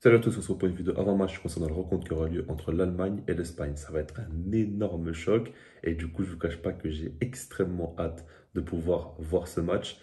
Salut à tous, on se retrouve pour une vidéo avant-match concernant la rencontre qui aura lieu entre l'Allemagne et l'Espagne. Ça va être un énorme choc et du coup, je ne vous cache pas que j'ai extrêmement hâte de pouvoir voir ce match.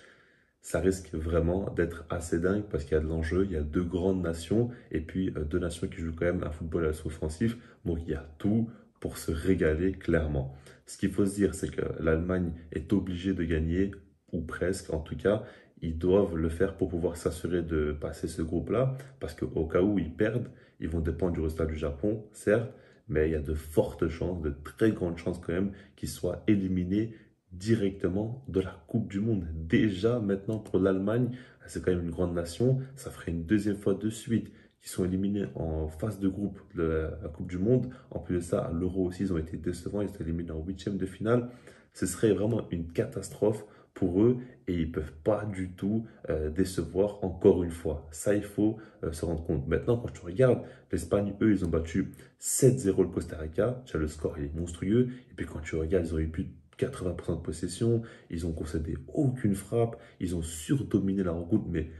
Ça risque vraiment d'être assez dingue parce qu'il y a de l'enjeu, il y a deux grandes nations et puis deux nations qui jouent quand même un football assez offensif. Donc il y a tout pour se régaler clairement. Ce qu'il faut se dire, c'est que l'Allemagne est obligée de gagner, ou presque en tout cas. Ils doivent le faire pour pouvoir s'assurer de passer ce groupe-là parce qu'au cas où ils perdent, ils vont dépendre du résultat du Japon, certes, mais il y a de fortes chances, de très grandes chances quand même qu'ils soient éliminés directement de la Coupe du Monde. Déjà, maintenant, pour l'Allemagne, c'est quand même une grande nation. Ça ferait une deuxième fois de suite qu'ils sont éliminés en phase de groupe de la Coupe du Monde. En plus de ça, à l'Euro aussi, ils ont été décevants. Ils sont éliminés en huitième de finale. Ce serait vraiment une catastrophe pour eux et ils ne peuvent pas du tout décevoir encore une fois. Ça, il faut se rendre compte. Maintenant, quand tu regardes, l'Espagne, eux, ils ont battu 7-0 le Costa Rica. Déjà, le score il est monstrueux. Et puis quand tu regardes, ils ont eu plus de 80% de possession, ils ont concédé aucune frappe, ils ont surdominé la rencontre, mais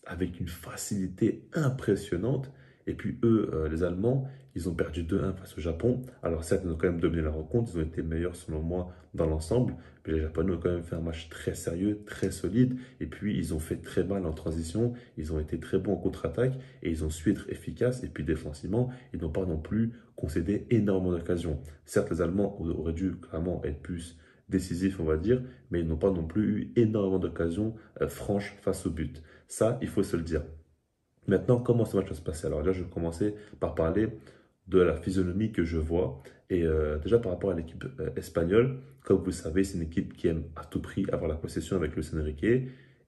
avec une facilité impressionnante. Et puis eux, les Allemands, ils ont perdu 2-1 face au Japon. Alors certes, ils ont quand même dominé la rencontre, ils ont été meilleurs selon moi dans l'ensemble, mais les Japonais ont quand même fait un match très sérieux, très solide, et puis ils ont fait très mal en transition, ils ont été très bons en contre-attaque, et ils ont su être efficaces, et puis défensivement, ils n'ont pas non plus concédé énormément d'occasions. Certes, les Allemands auraient dû clairement être plus décisifs, on va dire, mais ils n'ont pas non plus eu énormément d'occasions franches face au but. Ça, il faut se le dire. Maintenant, comment ce match va se passer? Alors là, je vais commencer par parler de la physionomie que je vois. Et déjà par rapport à l'équipe espagnole, comme vous savez, c'est une équipe qui aime à tout prix avoir la possession avec Luis Enrique.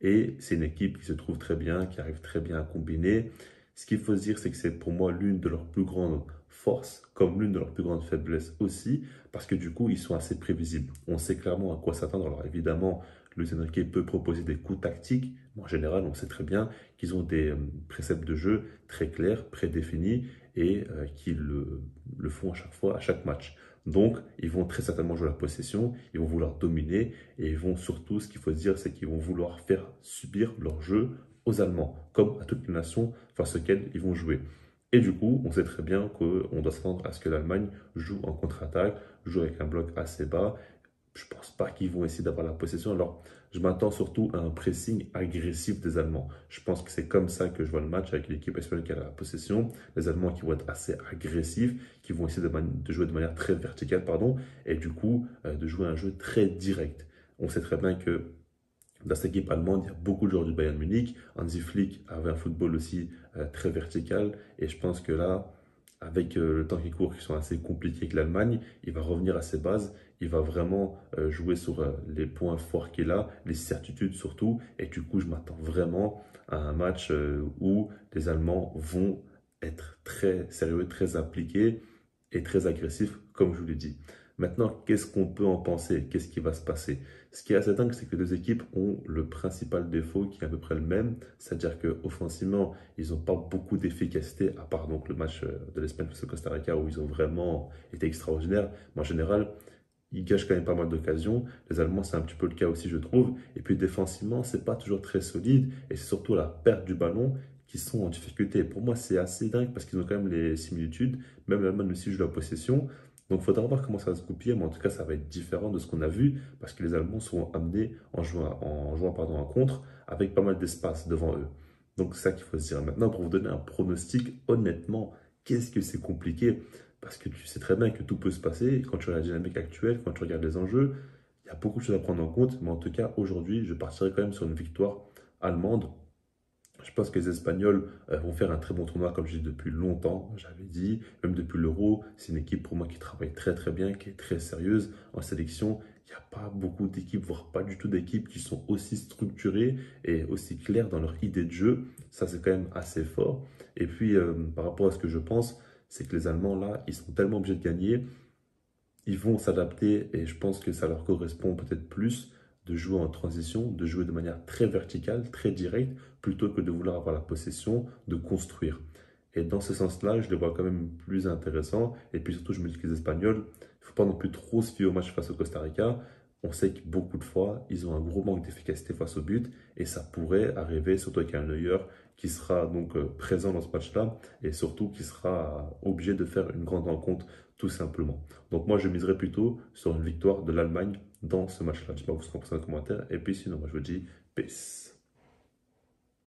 Et c'est une équipe qui se trouve très bien, qui arrive très bien à combiner. Ce qu'il faut se dire, c'est que c'est pour moi l'une de leurs plus grandes forces, comme l'une de leurs plus grandes faiblesses aussi, parce que du coup, ils sont assez prévisibles. On sait clairement à quoi s'attendre. Alors évidemment, Luis Enrique peut proposer des coups tactiques, mais en général, on sait très bien qu'ils ont des préceptes de jeu très clairs, prédéfinis, et qu'ils le font à chaque fois, à chaque match. Donc, ils vont très certainement jouer la possession, ils vont vouloir dominer, et ils vont surtout, ce qu'il faut se dire, c'est qu'ils vont vouloir faire subir leur jeu aux Allemands, comme à toutes les nations face auxquelles ils vont jouer. Et du coup, on sait très bien qu'on doit s'attendre à ce que l'Allemagne joue en contre-attaque, joue avec un bloc assez bas. Je ne pense pas qu'ils vont essayer d'avoir la possession. Alors, je m'attends surtout à un pressing agressif des Allemands. Je pense que c'est comme ça que je vois le match avec l'équipe espagnole qui a la possession. Les Allemands qui vont être assez agressifs, qui vont essayer de jouer de manière très verticale, pardon, et du coup, de jouer un jeu très direct. On sait très bien que dans cette équipe allemande, il y a beaucoup de joueurs du Bayern Munich. Hansi Flick avait un football aussi très vertical. Et je pense que là, avec le temps qui court, qui sont assez compliqués avec l'Allemagne, il va revenir à ses bases. Il va vraiment jouer sur les points forts qu'il a, les certitudes surtout. Et du coup, je m'attends vraiment à un match où les Allemands vont être très sérieux, très appliqués et très agressifs, comme je vous l'ai dit. Maintenant, qu'est-ce qu'on peut en penser? Qu'est-ce qui va se passer? Ce qui est assez dingue, c'est que les deux équipes ont le principal défaut qui est à peu près le même, c'est-à-dire qu'offensivement, ils n'ont pas beaucoup d'efficacité, à part donc le match de l'Espagne face au Costa Rica où ils ont vraiment été extraordinaires. Mais en général, ils gâchent quand même pas mal d'occasions. Les Allemands, c'est un petit peu le cas aussi, je trouve. Et puis défensivement, c'est pas toujours très solide et c'est surtout la perte du ballon qui sont en difficulté. Pour moi, c'est assez dingue parce qu'ils ont quand même les similitudes. Même l'Allemagne aussi joue la possession. Donc, il faudra voir comment ça va se goupiller, mais en tout cas, ça va être différent de ce qu'on a vu parce que les Allemands seront amenés en jouant pardon, en contre avec pas mal d'espace devant eux. Donc, c'est ça qu'il faut se dire. Maintenant, pour vous donner un pronostic, honnêtement, qu'est-ce que c'est compliqué? Parce que tu sais très bien que tout peut se passer. Quand tu regardes la dynamique actuelle, quand tu regardes les enjeux, il y a beaucoup de choses à prendre en compte. Mais en tout cas, aujourd'hui, je partirai quand même sur une victoire allemande. Je pense que les Espagnols vont faire un très bon tournoi, comme je dis depuis longtemps, j'avais dit, même depuis l'Euro. C'est une équipe pour moi qui travaille très très bien, qui est très sérieuse en sélection. Il n'y a pas beaucoup d'équipes, voire pas du tout d'équipes qui sont aussi structurées et aussi claires dans leur idée de jeu. Ça, c'est quand même assez fort. Et puis, par rapport à ce que je pense, c'est que les Allemands, là, ils sont tellement obligés de gagner, ils vont s'adapter et je pense que ça leur correspond peut-être plus de jouer en transition, de jouer de manière très verticale, très directe, plutôt que de vouloir avoir la possession, de construire. Et dans ce sens-là, je les vois quand même plus intéressants. Et puis surtout, je me dis que les Espagnols, il ne faut pas non plus trop se fier au match face au Costa Rica, on sait que beaucoup de fois, ils ont un gros manque d'efficacité face au but et ça pourrait arriver, surtout avec un Neuer qui sera donc présent dans ce match-là et surtout qui sera obligé de faire une grande rencontre tout simplement. Donc moi, je miserais plutôt sur une victoire de l'Allemagne dans ce match-là. Je sais pas vous ce qu'on pense en commentaire. Et puis sinon, moi je vous dis peace.